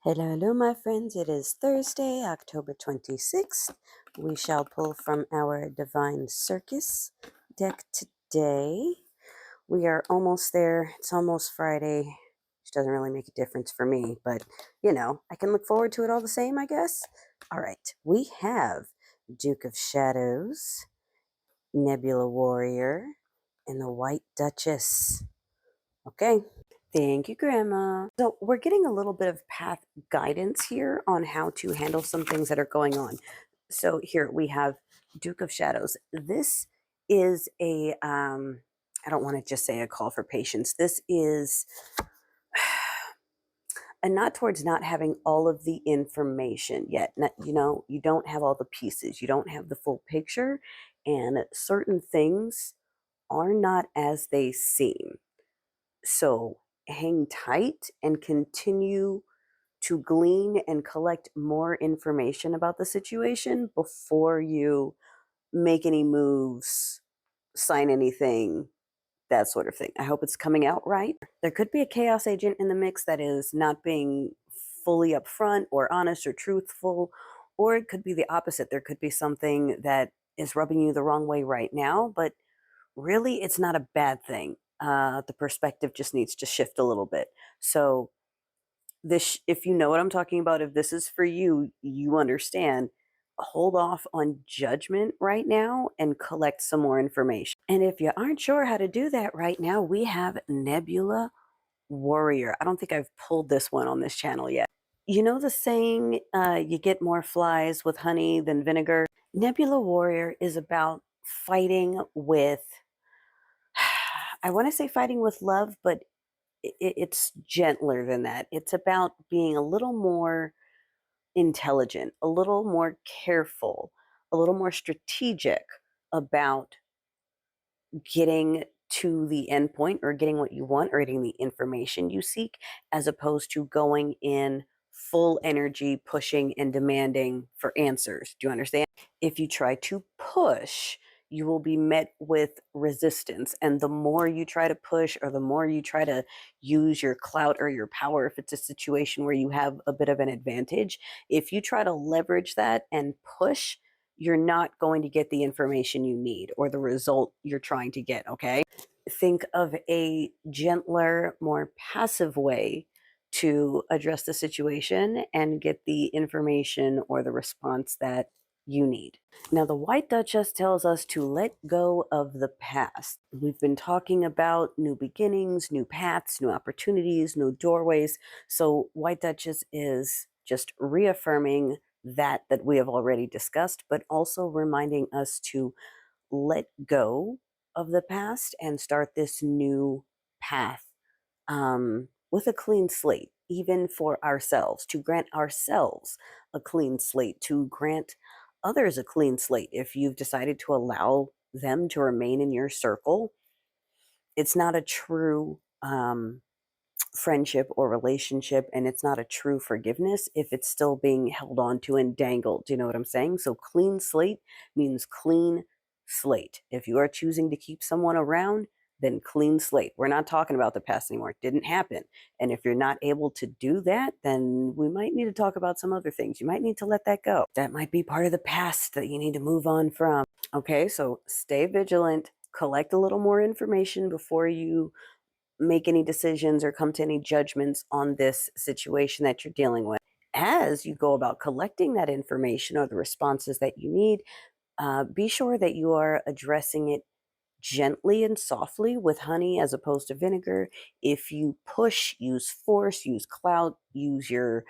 Hello, my friends. It is Thursday, October 26th. We shall pull from our Divine Circus deck today. We are almost there. It's almost Friday, which doesn't really make a difference for me, but I can look forward to it all the same, I guess. All right, we have Duke of Shadows, Nebula Warrior, and the White Duchess. Okay. Thank you, Grandma. So we're getting a little bit of path guidance here on how to handle some things that are going on. So here we have Duke of Shadows. This is I don't want to just say a call for patience. This is a nod towards not having all of the information yet. You don't have all the pieces. You don't have the full picture, and certain things are not as they seem. So hang tight and continue to glean and collect more information about the situation before you make any moves, sign anything, that sort of thing. I hope it's coming out right. There could be a chaos agent in the mix that is not being fully upfront or honest or truthful, or it could be the opposite. There could be something that is rubbing you the wrong way right now, but really it's not a bad thing. The perspective just needs to shift a little bit. So this, if you know what I'm talking about, if this is for you, you understand. Hold off on judgment right now and collect some more information. And if you aren't sure how to do that right now, we have Nebula Warrior. I don't think I've pulled this one on this channel yet. You know the saying, you get more flies with honey than vinegar? Nebula Warrior is about fighting with, I want to say fighting with love, but it's gentler than that. It's about being a little more intelligent, a little more careful, a little more strategic about getting to the end point or getting what you want or getting the information you seek, as opposed to going in full energy, pushing and demanding for answers. Do you understand? If you try to push, you will be met with resistance. And the more you try to push, or the more you try to use your clout or your power, if it's a situation where you have a bit of an advantage, if you try to leverage that and push, you're not going to get the information you need or the result you're trying to get, okay? Think of a gentler, more passive way to address the situation and get the information or the response that you need. Now, the White Duchess tells us to let go of the past. We've been talking about new beginnings, new paths, new opportunities, new doorways. So White Duchess is just reaffirming that we have already discussed, but also reminding us to let go of the past and start this new path with a clean slate, even for ourselves, to grant ourselves a clean slate, to grant others a clean slate. If you've decided to allow them to remain in your circle, it's not a true friendship or relationship, and it's not a true forgiveness if it's still being held on to and dangled. Do you know what I'm saying? So clean slate means clean slate. If you are choosing to keep someone around, then clean slate. We're not talking about the past anymore. It didn't happen. And if you're not able to do that, then we might need to talk about some other things. You might need to let that go. That might be part of the past that you need to move on from. Okay, so stay vigilant, collect a little more information before you make any decisions or come to any judgments on this situation that you're dealing with. As you go about collecting that information or the responses that you need, be sure that you are addressing it gently and softly with honey as opposed to vinegar. If you push, use force, use clout, use your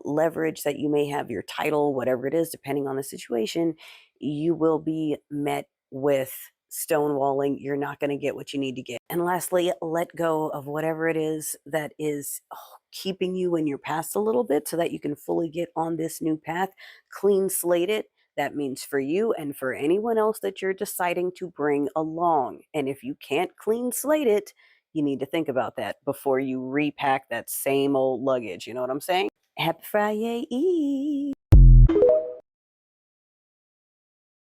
leverage that you may have, your title, whatever it is, depending on the situation, you will be met with stonewalling. You're not going to get what you need to get. And lastly, let go of whatever it is that is keeping you in your past a little bit so that you can fully get on this new path. Clean slate it. That means for you and for anyone else that you're deciding to bring along. And if you can't clean slate it, you need to think about that before you repack that same old luggage. You know what I'm saying? Happy Friday Eve.